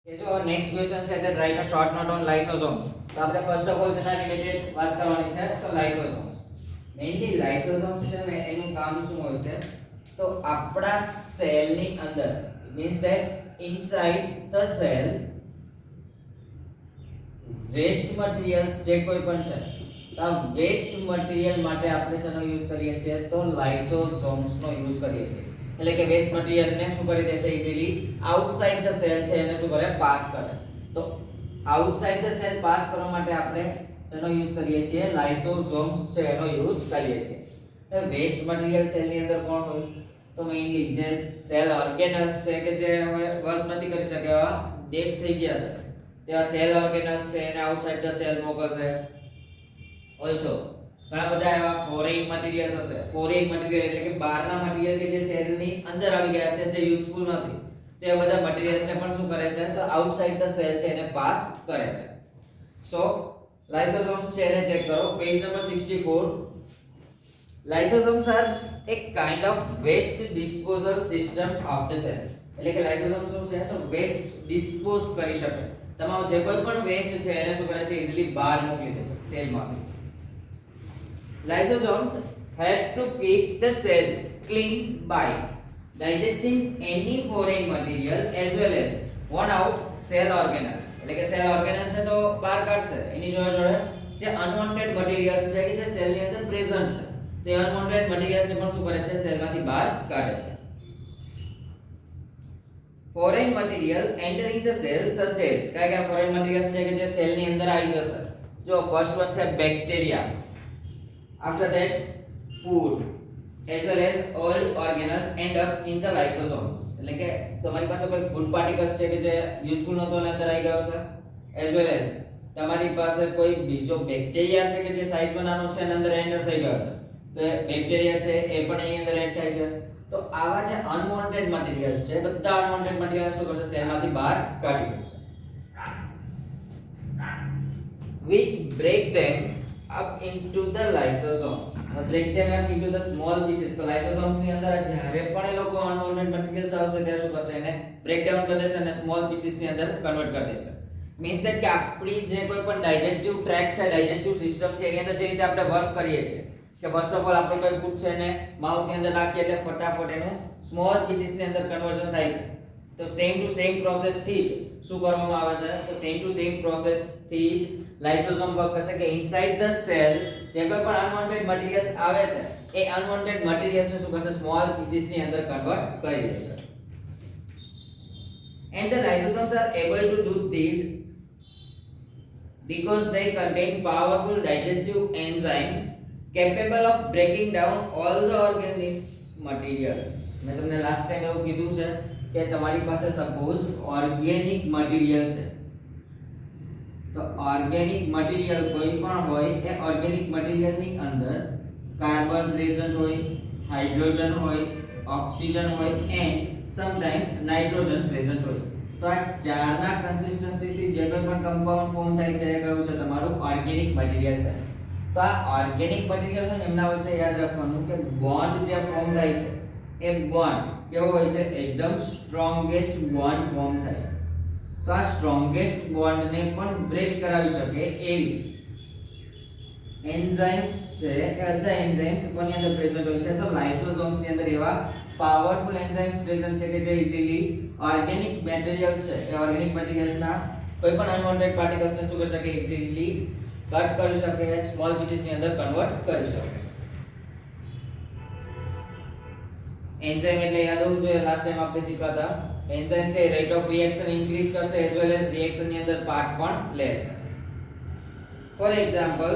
Okay, so our next question છે that write a short note on lysosomes. તો આપણે first of all જેના related વાત કરવાની છે તો lysosomes. Mainly lysosomes છે ને એનું કામ શું હોય છે તો આપણા સેલની અંદર means that inside the cell waste materials જે કોઈ પણ છે તો આ waste material માટે આપણે શેનો યુઝ કરીએ છીએ તો lysosomes નો યુઝ કરીએ છીએ. એટલે કે વેસ્ટ મટીરીયલ ને શું કરી દેશે ઇઝીલી આઉટસાઇડ ધ સેલ છે એને શું કરે પાસ કરે. તો આઉટસાઇડ ધ સેલ પાસ કરવા માટે આપણે શેનો યુઝ કરીએ છીએ લાઇસોસોમ્સ છે એનો યુઝ કરીએ છીએ. હવે વેસ્ટ મટીરીયલ સેલ ની અંદર કોણ હોય તો મેઇનલી જે સેલ ઓર્ગેનલ્સ છે કે જે હવે વર્ક નથી કરી શકે એવા ડેડ થઈ ગયા છે તેવા સેલ ઓર્ગેનલ્સ છે એને આઉટસાઇડ ધ સેલ મોકલશે. ઓલસો ઘણા બધા એવા ફોરેન મટીરીયલ્સ હશે. ફોરેન મટીરીયલ એટલે કે બહારના મટીરીયલ કે જે સેલની અંદર આવી ગયા છે જે યુઝફુલ નથી તો એ બધા મટીરીયલ્સને પણ શું કરે છે તો આઉટસાઇડ ધ સેલ છે એને પાસ કરે છે. સો લાઇસોસોમ્સ છે એને ચેક કરો page number 64. Lysosomes are a kind of waste disposal system of the cell. એટલે કે લાઇસોસોમ્સ શું છે તો વેસ્ટ ડિસ્પોઝ કરી શકે. તમારો જે કોઈ પણ વેસ્ટ છે એને શું કરે છે ઇઝીલી બહાર મોકલી દેશે સેલમાંથી. Lysosomes have to keep the cell clean by digesting any foreign material as well as worn out cell organelles. એટલે કે સેલ ઓર્ગેનલ્સ ને તો બહાર કાઢશે એની જોડે જોડે જે અનવોન્ટેડ મટીરીયલ્સ છે કે જે સેલ ની અંદર પ્રેઝન્ટ છે તે અનવોન્ટેડ મટીરીયલ્સ ને પણ શું કરે છે સેલમાંથી બહાર કાઢે છે. Foreign material entering the cell such as કયા foreign materials છે કે જે સેલ ની અંદર આવી જશે. જો ફર્સ્ટ વન છે bacteria. After that, food as well as all organelles end up in the lysosomes. એટલે કે તમારી પાસે કોઈ ફૂડ પાર્ટિકલ્સ છે કે જે યુઝફુલ નતો અને અંદર આવી ગયો છે as well as તમારી પાસે કોઈ બીજો બેક્ટેરિયા છે કે જે સાઈઝમાં નાનો છે અને અંદર એન્ટર થઈ ગયો છે તો બેક્ટેરિયા છે એ પણ એની અંદર એડ થાય છે. તો આવા જે અનવોન્ટેડ મટીરીયલ્સ છે બધા અનવોન્ટેડ મટીરીયલ્સ શું કરશે સેલમાંથી બહાર કાઢી દેશે which break them up into the lysosomes. Break them up into the small pieces. તો lysosomes ની અંદર જ્યારે પણ એ લોકો અનવોન્ટેડ મટીરીયલ્સ આવશે ત્યારે શું કરશે એને બ્રેક ડાઉન કરી દેશે અને સ્મોલ પીસીસ ની અંદર કન્વર્ટ કરી દેશે. મીન્સ ધેટ કે આપણી જે કોઈ પણ ડાઇજેસ્ટિવ ટ્રેક છે ડાઇજેસ્ટિવ સિસ્ટમ છે એની અંદર જે રીતે આપણે વર્ક કરીએ છીએ કે ફર્સ્ટ ઓફ ઓલ આપણે કોઈ ફૂડ છે એને માઉથ ની અંદર નાખીએ એટલે ફટાફટ એનું સ્મોલ પીસીસ ની અંદર કન્વર્ઝન થાય છે. તો સેમ ટુ સેમ પ્રોસેસ થી જ શું કરવામાં આવે છે તો સેમ ટુ સેમ પ્રોસેસ થી જ લાઇસોસોમ વર્ક કરશે કે ઇનસાઇડ ધ સેલ જે કોઈ પણ અનવોન્ટેડ મટીરીયલ્સ આવે છે એ અનવોન્ટેડ મટીરીયલ્સ ને શું કરશે સ્મોલ પીસીસ ની અંદર કન્વર્ટ કરી દેશે. And the lysosomes are able to do this because they contain powerful digestive enzyme capable of breaking down all the organic materials. મેં તમને લાસ્ટ ટાઈમ એવું કીધું છે કે તમારી પાસે સપોઝ ઓર્ગેનિક મટીરીયલ છે તો ઓર્ગેનિક મટીરીયલ કોઈ પણ હોય એ ઓર્ગેનિક મટીરીયલ ની અંદર કાર્બન પ્રેઝન્ટ હોય હાઇડ્રોજન હોય ઓક્સિજન હોય એન્ડ સમટાઇમ્સ નાઇટ્રોજન પ્રેઝન્ટ હોય. તો આ ચારના કન્સિસ્ટન્સી થી જે કોઈ પણ કમ્પાઉન્ડ ફોર્મ થાય છે એ કયું છે તમારું ઓર્ગેનિક મટીરીયલ છે. તો આ ઓર્ગેનિક મટીરીયલ છે ને એમના વચ્ચે યાદ રાખવાનું કે બોન્ડ જે ફોર્મ થાય છે એ બોન્ડ કેવો હોય છે એકદમ સ્ટ્રોંગેસ્ટ બોન્ડ ફોર્મ થાય. તો આ સ્ટ્રોંગેસ્ટ બોન્ડ ને પણ બ્રેક કરાવી શકે એવી એન્ઝાઇમ્સ છે કે બધા એન્ઝાઇમ્સ કોની અંદર પ્રેઝન્ટ હોય છે તો લાઇસોસોમ્સ ની અંદર એવા પાવરફુલ એન્ઝાઇમ્સ પ્રેઝન્ટ છે કે જે ઇઝીલી ઓર્ગેનિક મટીરીયલ્સ છે એ ઓર્ગેનિક મટીરીયલ્સ ના કોઈ પણ અનવોન્ટેડ પાર્ટિકલ્સ ને શું કરી શકે ઇઝીલી કટ કરી શકે સ્મોલ પીસીસ ની અંદર કન્વર્ટ કરી શકે. એન્ઝાઇમ એટલે યાદ હોવું જોઈએ લાસ્ટ ટાઈમ આપણે શીખ્યા હતા એન્ઝાઇમ છે રેટ ઓફ રિએક્શન ઇન્ક્રીઝ કરશે એઝ વેલ એઝ રિએક્શન ની અંદર પાર્ટ પણ લે છે. For example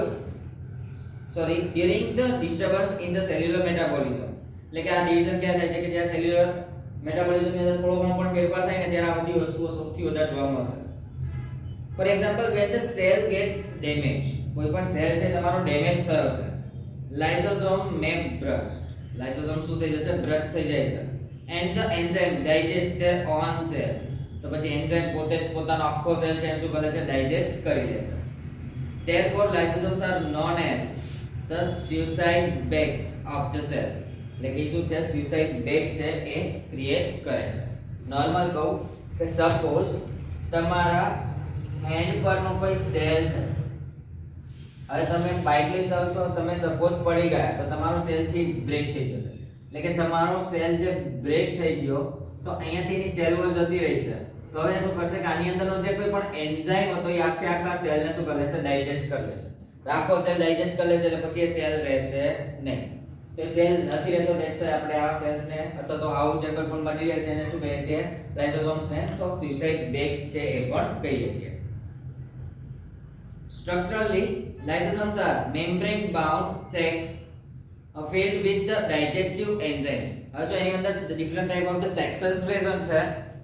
during the disturbance in the cellular metabolism. એટલે કે આ ડિવિઝન ક્યાં થાય છે કે જ્યાં સેલ્યુલર મેટાબોલિઝમ ની અંદર થોડો ઘણો પણ ફેરફાર થાય ને ત્યારે આ બધી વસ્તુઓ સૌથી વધારે જોવા મળશે. For example when the cell gets damaged, કોઈ પણ સેલ છે તમારો ડેમેજ થયો છે લાઇસોસોમ may burst. લાઇસોસોમ શું થઈ જશે બ્રશ થઈ જાય છે and the enzyme digest their own cell. તો પછી એન્ઝાઇમ પોતે જ પોતાનો આખો સેલ છે શું કરે છે ડાઇજેસ્ટ કરી લે છે. therefore lysosomes are known as the suicide bags of the cell. એટલે કે શું છે suicide bag છે એ ક્રિએટ કરે છે. નોર્મલ કહું કે સપોઝ તમારા હેન્ડ પરનો કોઈ સેલ છે. હવે તમે બાઇક લઈ જાવ છો, તમે સપોઝ પડી ગયા તો તમારો સેલ છે બ્રેક થઈ જશે. એટલે કે તમારો સેલ જે બ્રેક થઈ ગયો તો અહીંયાથી એની સેલ વોલ જતી રહી છે. તો હવે શું કરશે કે આની અંદરનો જે કોઈ પણ એન્ઝાઇમ હતો એ આખા સેલને શું કરી લેશે? ડાયજેસ્ટ કરી લેશે. આખો સેલ ડાયજેસ્ટ કરી લેશે એટલે પછી એ સેલ રહેશે નહીં. તો સેલ નથી રહેતો, ધેટ્સ વાય આપણે આવા સેલ્સને અથવા તો આવું જે કોઈ પણ મટીરીયલ છે એને શું કહીએ છીએ? લાઇસોસોમ્સ ને તો સ્યુસાઇડ બેગ્સ છે એ પણ કહીએ છીએ. Structurally, lysosomes are membrane-bound sacs filled with the digestive enzymes. હવે જો એની અંદર different type of the sections present છે,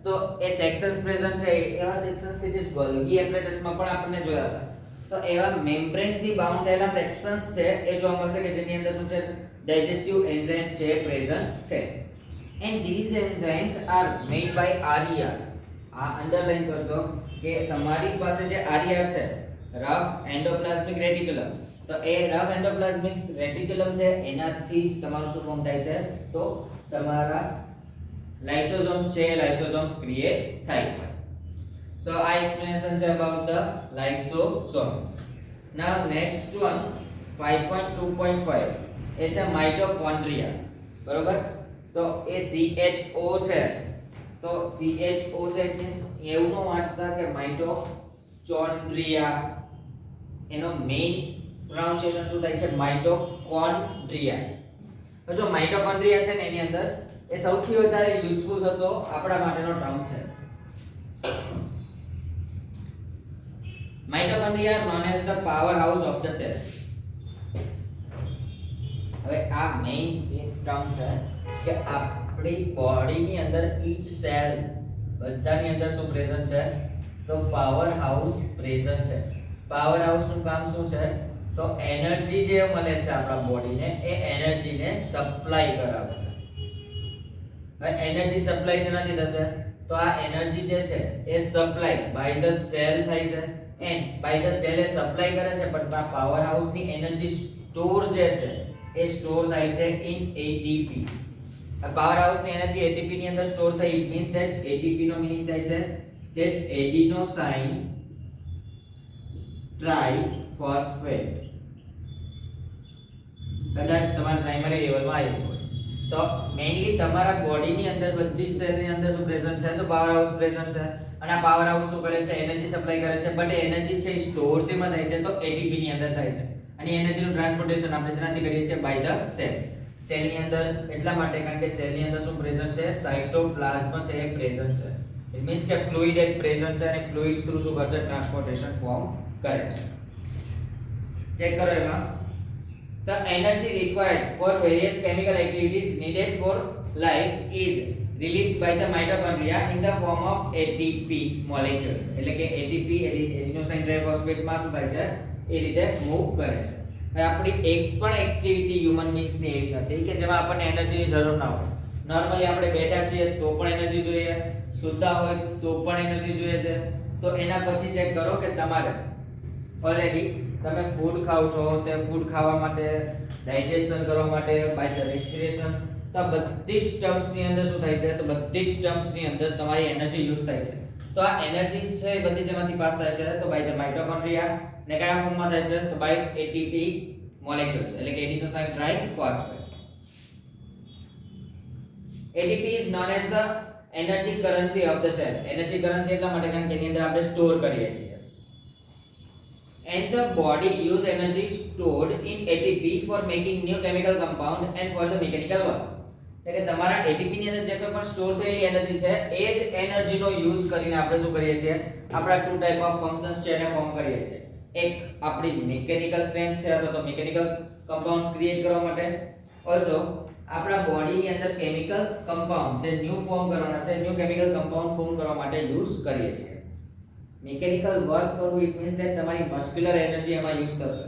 તો એ sections present છે એવા sections કે જે ગોલ્ગી apparatus માં પણ આપણને જોયા હતા. તો એવા membrane થી bound થયેલા sections છે એ જોવા મળશે કે જેની અંદર શું છે? digestive enzymes છે present છે. And these enzymes are made by RER. આ અંડરલાઈન કરજો કે તમારી પાસે જે RER છે, રફ એન્ડોપ્લાઝમિક રેટિક્યુલમ, તો એ રફ એન્ડોપ્લાઝમિક રેટિક્યુલમ છે એનાથી જ તમારું શું ફોર્મ થાય છે? તો તમારા લાઇસોસોમ્સ છે, લાઇસોસોમ્સ ક્રિએટ થાય છે. So our explanation is about the lysosomes. Now next one 5.2.5 it's a mitochondria. બરોબર? તો એ CHO છે, તો CHO છે એટલે એવું ન વાંચતા કે માઇટોચોન્ડ્રિયા, એનો મેઇન પ્રોનાઉન્સિએશન શું થાય છે? માઇટોકોન્ડ્રિયા. તો જો માઇટોકોન્ડ્રિયા છે ને એની અંદર એ સૌથી વધારે યુઝફુલ થતો આપણા માટેનો ટર્મ છે. Mitochondria are known as the power house of the cell. હવે આ મેઇન ટર્મ છે કે આપણી બોડીની અંદર ઈચ સેલ બધાની અંદર શું પ્રેઝન્ટ છે? તો પાવર હાઉસ પ્રેઝન્ટ છે. પાવર હાઉસ નું કામ શું છે? તો એનર્જી જે મળે છે આપણા બોડીને એ એનર્જીને સપ્લાય કરાવે છે. હવે એનર્જી સપ્લાય શેનાથી થશે? તો આ એનર્જી જે છે એ સપ્લાય બાય ધ સેલ થાય છે, એન્ડ બાય ધ સેલ એ સપ્લાય કરે છે, પણ આ પાવર હાઉસ ની એનર્જી સ્ટોર જે છે એ સ્ટોર થાય છે ઇન એટીપી. આ પાવર હાઉસ ની એનર્જી એટીપી ની અંદર સ્ટોર થઈ, ઇટ મીન્સ ધેટ એટીપી નો મીનિંગ થાય છે કે એડિનોસાઇન ટ્રાઇફોસ્ફેટ. કદાચ તમારા પ્રાઇમરી લેવલમાં આવ્યું હોય તો મેઇનલી તમારા બોડીની અંદર બધી જ સેલની અંદર શું પ્રેઝન્ટ છે? તો પાવર હાઉસ પ્રેઝન્ટ છે. અને આ પાવર હાઉસ શું કરે છે? એનર્જી સપ્લાય કરે છે, બટ એનર્જી છે સ્ટોર શેમાં થાય છે? તો એટીપી ની અંદર થાય છે. અને એનર્જીનું ટ્રાન્સપોર્ટેશન આપણે શેનાથી કરીએ છીએ? By the cell. સેલની અંદર એટલા માટે કારણ કે સેલની અંદર શું પ્રેઝન્ટ છે? સાયટોપ્લાઝમ છે એ પ્રેઝન્ટ છે. ઇટ મીન્સ કે ફ્લુઇડ એક પ્રેઝન્ટ છે અને ફ્લુઇડ થ્રુ શું કરશે? ટ્રાન્સપોર્ટેશન ફોર્મ કરે છે. ચેક કરો એમાં the energy required for various chemical activities needed for life is released by the mitochondria in the form of ATP molecules. એટલે કે ATP એડિનોસાઇન ટ્રાઇફોસ્ફેટ માં શું થાય છે? એ રીતે મૂવ કરે છે. હવે આપણી એક પણ એક્ટિવિટી હ્યુમન બીંગ્સ ની એવી નથી કે જેમાં આપણને એનર્જીની જરૂર ના હોય. નોર્મલી આપણે બેઠા છીએ તો પણ એનર્જી જોઈએ, સૂતા હોય તો પણ એનર્જી જોઈએ છે. તો એના પછી ચેક કરો કે તમારે ઓલરેડી તમે ફૂડ ખાવ છો, તે ફૂડ ખાવા માટે, ડાઇજેશન કરવા માટે, બાય ધ રેસ્પિરેશન, તો આ બધી જ ટર્મ્સ ની અંદર શું થાય છે? તો બધી જ ટર્મ્સ ની અંદર તમારી એનર્જી યુઝ થાય છે. તો આ એનર્જીસ છે એ બધી શેમાંથી પાસ થાય છે? તો બાય ધ માઇટોકોન્ડ્રિયા. ને કયા ફોર્મમાં થાય છે? તો બાય એટીપી મોલેક્યુલ્સ, એટલે કે adenosine triphosphate. ATP is known as the energy currency of the cell. Energy currency એટલા માટે કારણ કે એની અંદર આપણે સ્ટોર કરીએ છીએ. And the body use energy stored in ATP for making new chemical compound and for the mechanical work. એટલે કે તમારા ATP ની અંદર જે કોઈ પણ સ્ટોર થયેલી એનર્જી છે એ જ એનર્જીનો યુઝ કરીને આપણે શું કરીએ છીએ? આપણા ટુ ટાઈપ ઓફ ફંક્શન્સ છે એને ફોર્મ કરીએ છીએ. એક આપણી મિકેનિકલ સ્ટ્રેન્થ છે અથવા તો મિકેનિકલ કમ્પાઉન્ડ્સ ક્રિએટ કરવા માટે, ઓલસો આપણા બોડીની અંદર કેમિકલ કમ્પાઉન્ડ જે ન્યુ ફોર્મ કરવાના છે, ન્યુ કેમિકલ કમ્પાઉન્ડ ફોર્મ કરવા માટે યુઝ કરીએ છીએ. મિકેનિકલ વર્ક કરવું ઇટ મીન્સ ધેટ તમારી મસ્ક્યુલર એનર્જી એમાં યુઝ થશે.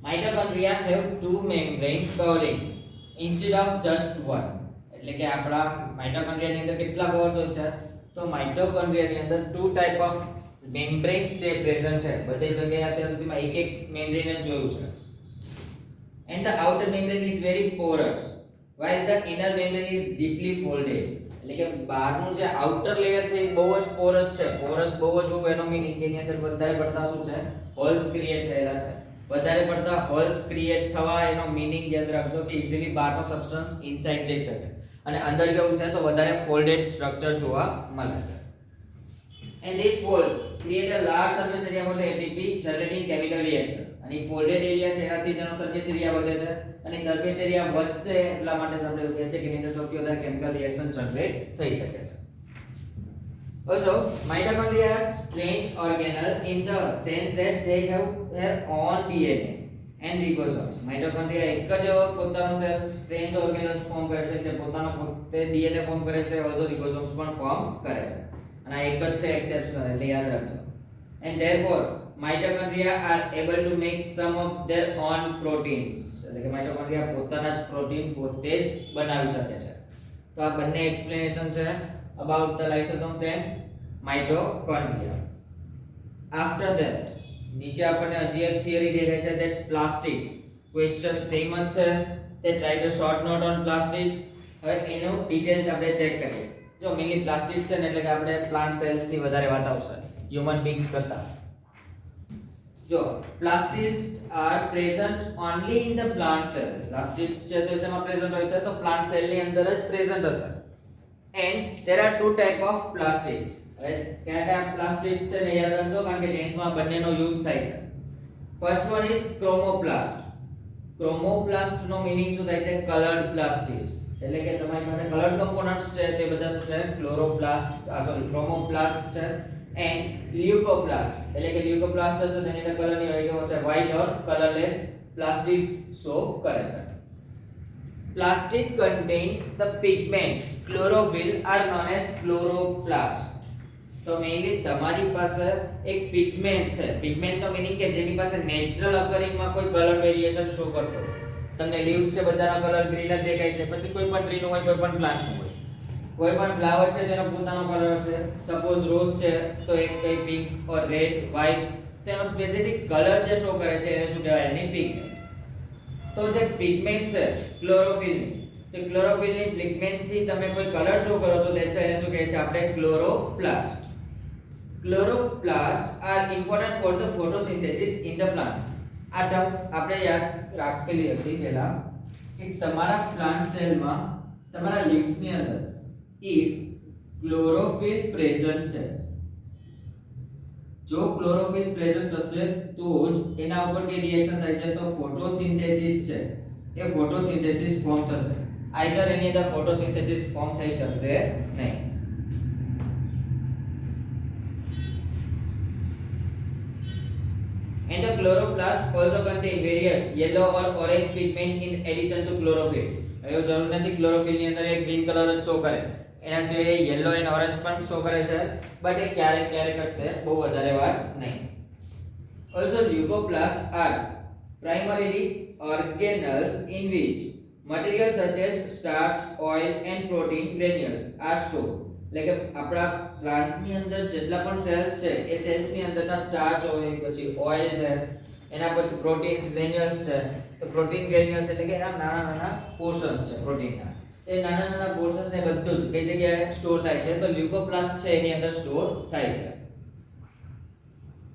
Mitochondria have two membrane covering instead of just one. એટલે કે આપણા માઇટોકોન્ડ્રિયા ની અંદર કેટલા કવર્સ હોય છે? તો માઇટોકોન્ડ્રિયા ની અંદર ટુ ટાઈપ ઓફ મેમ્બ્રેન્સ જે પ્રેઝન્ટ છે. બધી જગ્યાએ અત્યાર સુધીમાં એક એક મેમ્બ્રેન જ જોયું છે. And the outer membrane is very porous while the inner membrane is deeply folded. એટલે કે બહારનું જે આઉટર લેયર છે એ બહુ જ પોરસ છે. પોરસ બહુ જ હોવું એનો મીનિંગ કે એની અંદર વધારે પડતા શું છે, હોલ્સ ક્રિએટ થયેલા છે. વધારે પડતા હોલ્સ ક્રિએટ થવા એનો મીનિંગ યાદ રાખજો કે ઇઝીલી બહારનો સબસ્ટન્સ ઇનસાઇડ જઈ શકે. અને અંદર કેવું છે તો વધારે ફોલ્ડેડ સ્ટ્રક્ચર જોવા મળે છે. And this fold create a large surface area for the ATP generating chemical reaction. અને folded area છે એનાથી જેનો surface area વધે છે અને surface area વધશે એટલા માટે જ આપણે એવું કહે છે કે એની અંદર સૌથી વધારે chemical reaction generate થઈ શકે છે. Also, mitochondria are strange organelle in the sense that they have their own DNA and ribosomes. Mitochondria એક જ પોતાનો સેલ સ્ટ્રેન્જ ઓર્ગેનલ્સ ફોર્મ કરે છે જે પોતાનો પોતે DNA ફોર્મ કરે છે, also ribosomes પણ ફોર્મ કરે છે. અને આ એક જ છે એક્સેપ્શનલ એટલે યાદ રાખજો. And therefore mitochondria are able to make some of their own proteins. એટલે કે mitochondria પોતાના જ પ્રોટીન પોતે જ બનાવી શકે છે. તો આ બંને એક્સપ્લેનેશન છે about the lysosomes and mitochondria. After that નીચે આપણને હજી એક થિયરી દેખાય છે that plastids. ક્વેશ્ચન સેમ જ છે તે try to short note on plastids. હવે એનું ડિટેલ્સ આપણે ચેક કરીએ. જો મેનલી પ્લાસ્ટિડ છે ને એટલે કે આપણે પ્લાન્ટ સેલ્સ ની વધારે વાત આવશે હ્યુમન બીંગ્સ કરતા. જો plastids are present only in the plant cell. plastids છે તો શેમાં પ્રેઝન્ટ હોય છે તો પ્લાન્ટ સેલ ની અંદર જ પ્રેઝન્ટ હશે. and there are two type of plastids. હવે કયા કયા plastids છે ને યાદ રાખજો કારણ કે 10th માં બંનેનો યુઝ થાય છે. first one is chromoplast. chromoplast નો મીનિંગ શું થાય છે, colored plastids. એટલે કે તમારી પાસે કલર કમ્પોનન્ટ્સ છે તે બધા શું છે, ક્રોમોપ્લાસ્ટ છે. એન્ડ લ્યુકોપ્લાસ્ટ એટલે કે લ્યુકોપ્લાસ્ટ હશે તેની અંદર કલર ની હોય કે હશે વ્હાઇટ ઓર કલરલેસ પ્લાસ્ટિડ્સ શો કરે છે. પ્લાસ્ટિડ contain the pigment chlorophyll are known as chloroplast. તો મેઇનલી તમારી પાસે એક પિગમેન્ટ છે. પિગમેન્ટ નો મીનિંગ કે જેની પાસે નેચરલ અકરિંગ માં કોઈ કલર વેરિએશન શો કરતો હોય. તમને લીવ્સ છે બધાનો કલર ગ્રીન જ દેખાય છે, પછી કોઈ પણ ટ્રી નો હોય, કોઈ પણ પ્લાન્ટ નો હોય, કોઈ પણ ફ્લાવર છે તેનો પોતાનો કલર હશે. સપોઝ રોઝ છે તો એક કઈ પિંક ઓર રેડ વ્હાઇટ તેનો સ્પેસિફિક કલર જે શો કરે છે એને શું કહેવાય, એની પિગમેન્ટ. તો જે પિગમેન્ટ છે ક્લોરોફિલ ની, તો ક્લોરોફિલ ની પિગમેન્ટ થી તમે કોઈ કલર શો કરો છો તે છે એને શું કહે છે આપણે chloroplast. Chloroplasts are important for the photosynthesis in the plants. આ ટર્મ આપણે યાદ રાખેલી હતી પહેલા કે તમારા પ્લાન્ટ સેલમાં તમારા લીવ્સ ની અંદર if chlorophyll present છે, જો ક્લોરોફિલ પ્રેઝન્ટ હશે તો જ એના ઉપર કે રિએક્શન થાય છે તો ફોટોસિન્થેસિસ છે એ ફોટોસિન્થેસિસ ફોર્મ થશે. આઈધર એની અંદર ફોટોસિન્થેસિસ ફોર્મ થઈ શકશે નહીં. And the chloroplast also contain various yellow or orange pigment in addition to chlorophyll. હવે જરૂર નથી ક્લોરોફિલ ની અંદર એક ગ્રીન કલર જ શો કરે, એના સિવાય યલો એન્ડ ઓરેન્જ પણ શો કરે છે, બટ એ ક્યારેક ક્યારેક જ તે, બહુ વધારે વાર નહીં. Also leucoplasts are primarily organelles in which materials such as starch, oil and protein granules are stored. એટલે કે આપણા પ્લાન્ટ ની અંદર જેટલા પણ સેલ્સ છે એ સેલ્સ ની અંદરના સ્ટાર્ચ હોય, પછી ઓઇલ છે, એના પછી પ્રોટીન્સ ગ્રેન્યુલ્સ છે. તો પ્રોટીન ગ્રેન્યુલ્સ એટલે કે એના નાના નાના પોર્શન્સ છે પ્રોટીનના, એ નાના નાના પોર્શન્સ ને બધું જ કઈ જગ્યાએ સ્ટોર થાય છે તો લ્યુકોપ્લાસ્ટ છે એની અંદર સ્ટોર થાય છે.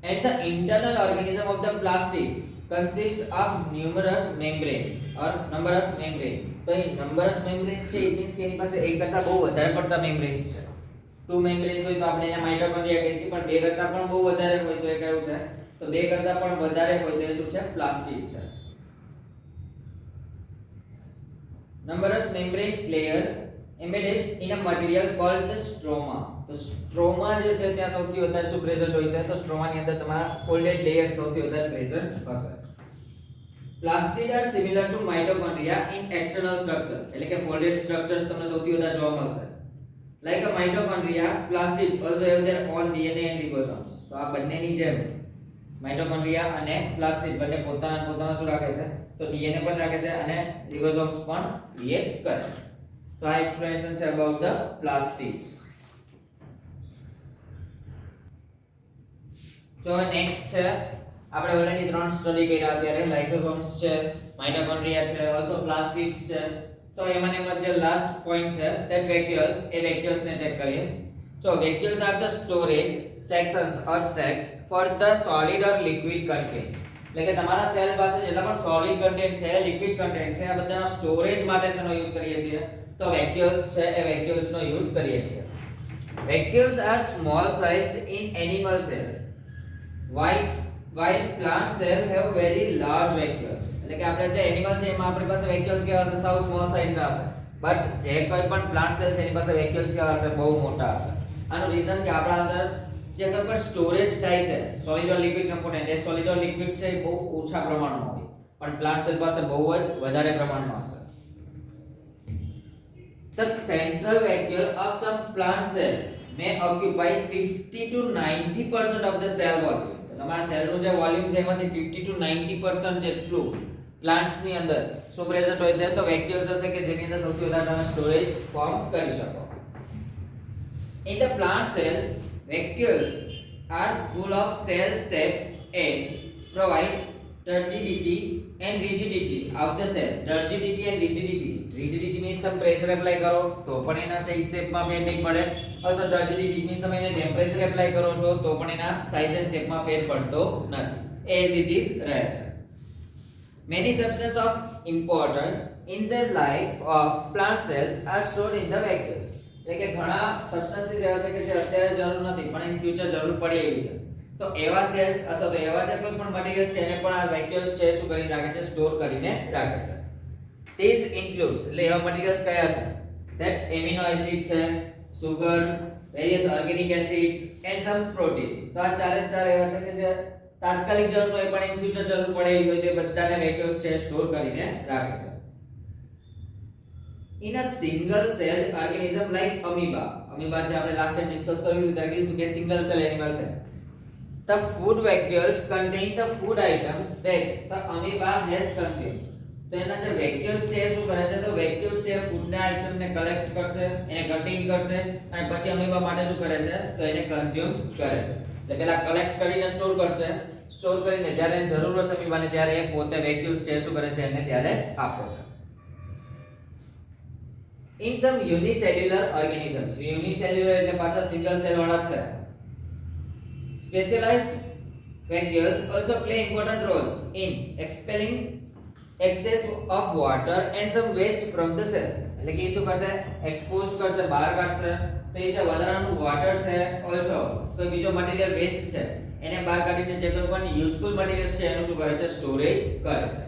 And the internal organism of the plastids consist of numerous membranes or numerous membrane. તો એ numerous membranes છે it means કે એની પાસે એક કરતા બહુ વધારે પડતા membranes છે. ટુ membranes હોય તો આપણે એને માઇટોકોન્ડ્રિયા કહીએ છીએ, પણ બે કરતા પણ બહુ વધારે હોય તો એ કયું છે, તો બે કરતા પણ વધારે હોય તો એ શું છે, પ્લાસ્ટિડ છે. Numerous membrane layer embedded in a material called the stroma. તો સ્ટ્રોમા જે છે ત્યાં સૌથી વધારે શું પ્રેઝન્ટ હોય છે, તો સ્ટ્રોમા ની અંદર તમારા ફોલ્ડેડ લેયર સૌથી વધારે પ્રેઝન્ટ હશે. Plastid are similar to mitochondria in external structure, એટલે કે folded structures તમને સૌથી વધારે જોવા મળશે. Like a mitochondria, plastid also have their own DNA and ribosomes. તો આ બંનેની જેમ માઇટોકોન્ડ્રિયા અને પ્લાસ્ટિડ બંને પોતાના શું રાખે છે, તો DNA પણ રાખે છે અને ribosomes પણ ક્રિએટ કરે છે. તો આ એક્સપ્લેનેશન છે about the plastids. તો નેક્સ્ટ છે આપણે ઓલરેડી ત્રણ સ્ટડી કર્યા અત્યારે, લાઇસોસોમ્સ છે, માઇટોકોન્ડ્રિયા છે, ઓલ્સો પ્લાસ્ટિડ્સ છે. તો એમાં જે લાસ્ટ પોઈન્ટ છે that vacuoles એ vacuoles ને ચેક કરીએ. So vacuoles are the storage sections or sacs for the solid or liquid content. એટલે કે તમારા સેલ પાસે જેટલા પણ સોલિડ કન્ટેન્ટ છે, લિક્વિડ કન્ટેન્ટ છે, આ બધાના સ્ટોરેજ માટે શેનો યુઝ કરીએ છીએ? તો vacuoles છે એ vacuoles નો યુઝ કરીએ છીએ. Vacuoles are small sized in animal cell while plant cell have very large vacuoles. એટલે કે આપણે જે એનિમલ છે એમાં આપણી પાસે vacuoles કેવા હશે? સાવ સ્મોલ સાઇઝ ના હશે. બટ જે કોઈ પણ પ્લાન્ટ સેલ છે એની પાસે vacuoles કેવા હશે? બહુ મોટા હશે. આનું રીઝન કે આપણા અંદર જે કોઈ પણ સ્ટોરેજ થાય છે સોલિડ ઓર લિક્વિડ કમ્પોનન્ટ, એ સોલિડ ઓર લિક્વિડ છે એ બહુ ઓછા પ્રમાણમાં હોય, પણ પ્લાન્ટ સેલ પાસે બહુ જ વધારે પ્રમાણમાં હશે. The central vacuole of some plant cell may occupy 50 to 90% of the cell volume. તમારા સેલનું જે વોલ્યુમ છે એમાંથી 50 to 90% જેટલું પ્લાન્ટ્સ ની અંદર શું પ્રેઝન્ટ હોય છે? તો વેક્યુલ્સ હશે કે જેની અંદર સૌથી વધારે તમે સ્ટોરેજ ફોર્મ કરી શકો. In the plant cell, vacuoles are full of cell-shaped and provide turgidity and rigidity of the cell. Turgidity and rigidity. Rigidity means તમે પ્રેશર એપ્લાય કરો તો પણ એના સાઇઝ શેપમાં ફેર નહીં પડે. also turgidity means તમે એને ટેમ્પરેચર એપ્લાય કરો છો તો પણ એના સાઇઝ એન્ડ શેપમાં ફેર પડતો નથી, as it is રહે છે. Many substances of importance in the life of plant cells are stored in the vacuoles. એટલે કે ઘણા સબસ્ટન્સીસ એવા છે કે જે અત્યારે જરૂર નથી પણ ઇન ફ્યુચર જરૂર પડે એવી છે. તો એવા સેલ્સ અથવા તો એવા જે કોઈ પણ મટીરીયલ્સ છે એને પણ આ વેક્યુલ્સ છે શું કરીને રાખે છે? સ્ટોર કરીને રાખે છે. These includes એટલે એવા મટીરીયલ્સ કયા છે? that amino acid છે, sugar, various organic acids and some proteins. તો આ ચારે ચાર એવા છે કે જે તાત્કાલિક જરૂર હોય પણ ઇન ફ્યુચર જરૂર પડે એવી હોય તે બધાને વેક્યુલ્સ છે સ્ટોર કરીને રાખે છે. In a single celled organism like amoeba છે આપણે લાસ્ટ ટાઈમ ડિસ્કસ કર્યું હતું ત્યારે કીધું કે સિંગલ સેલ એનિમલ છે. The food vacuoles contain the food items that the amoeba has consumed. તો એના જે વેક્યુલ્સ છે એ શું કરે છે? તો વેક્યુલ્સ છે ફૂડના આઇટમને કલેક્ટ કરશે, એને કન્ટેઇન કરશે અને પછી અમીબા માટે શું કરે છે? તો એને કન્ઝ્યુમ કરે છે. એટલે પહેલા કલેક્ટ કરીને સ્ટોર કરશે, સ્ટોર કરીને જ્યારે એને જરૂર હશે અમીબાને ત્યારે એ પોતે વેક્યુલ્સ છે શું કરે છે? એને ત્યારે આપે છે. In some unicellular organisms, unicellular એટલે પાછા સિંગલ સેલ વાળા થયા. Specialized vacuoles also play important role in expelling excess of water and some waste from the cell. એટલે કે શું કરશે? એક્સપોઝ કરશે, બહાર કાઢશે. તો એ જે વધારાનું વોટર છે ઓલસો કોઈ બીજો મટીરીયલ વેસ્ટ છે એને બહાર કાઢીને જે કોઈ પણ યુઝફુલ મટીરીયલ્સ છે એનું શું કરે છે? સ્ટોરેજ કરે છે.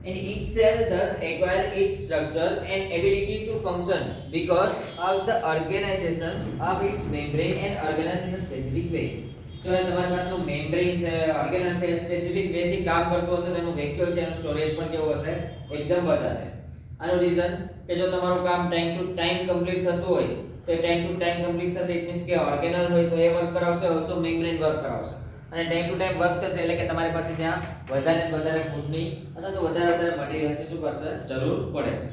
And each cell thus acquire its structure and ability to function because of the organizations of its membrane and organelles in a specific way. જો તમારી પાસેનું મેમ્બ્રેન છે, ઓર્ગેનલ છે, સ્પેસિફિક વે થી કામ કરતો હશે તો એનું વેક્યુલ છે એનું સ્ટોરેજ પણ કેવું હશે? એકદમ વધારે. આનું રીઝન કે જો તમારું કામ ટાઈમ ટુ ટાઈમ કમ્પ્લીટ થતું હોય તો ટાઈમ ટુ ટાઈમ કમ્પ્લીટ થશે, ઇટ મીન્સ કે ઓર્ગેનલ હોય તો એ વર્ક કરાવશે, ઓલસો મેમ્બ્રેન વર્ક કરાવશે. અને ટાઈમ ટુ ટાઈમ વર્ક થશે એટલે કે તમારી પાસે ત્યાં વધારે ને વધારે ફૂડની અથવા તો વધારે મટીરીયલ્સની શું કરશે? જરૂર પડે છે.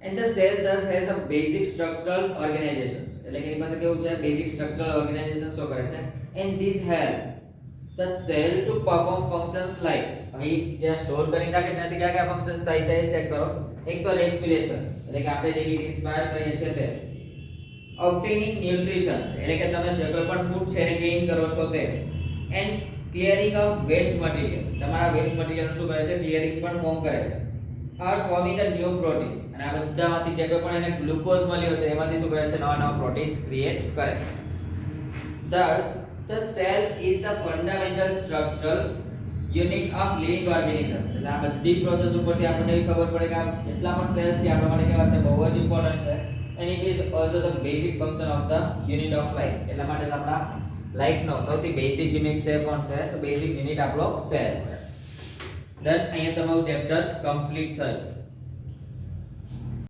And the cell thus has some basic structural organizations. એટલે કે એની પાસે કેવું છે? બેઝિક સ્ટ્રક્ચરલ ઓર્ગેનાઇઝેશન શું કરે છે? And these help the cell to perform functions like અહીં જે સ્ટોર કરીને રાખે છે એનાથી કયા કયા ફંક્શન્સ થાય છે ચેક કરો. એક તો રેસ્પિરેશન એટલે કે આપણે ડેલી રિસ્પાયર કરીએ છીએ તે. obtaining nutrition એટલે કે તમે જે કોઈ પણ ફૂડ છે એને ગેઇન કરો છો તે. and clearing of waste material તમારા વેસ્ટ મટીરીયલ શું કરે છે? ક્લિયરિંગ પણ ફોર્મ કરે છે. are forming a new proteins અને આ બધામાંથી જે કોઈ પણ એને ગ્લુકોઝ મળ્યો છે એમાંથી શું કરે છે? નવા નવા પ્રોટીન્સ ક્રિએટ કરે છે. thus the cell is the fundamental structural unit of living organisms. એટલે આ બધી પ્રોસેસ ઉપરથી આપણને એવી ખબર પડે કે આ જેટલા પણ સેલ્સ છે આપણા માટે કેવા છે? બહુ જ ઇમ્પોર્ટન્ટ છે. and it is also the basic function of the unit of life. એટલા માટે જ આપણા લાઈફનો સૌથી બેઝિક યુનિટ છે કોણ છે? તો બેઝિક યુનિટ આપણો સેલ છે. ડન. અહીંયા તમારું ચેપ્ટર કમ્પ્લીટ થયું.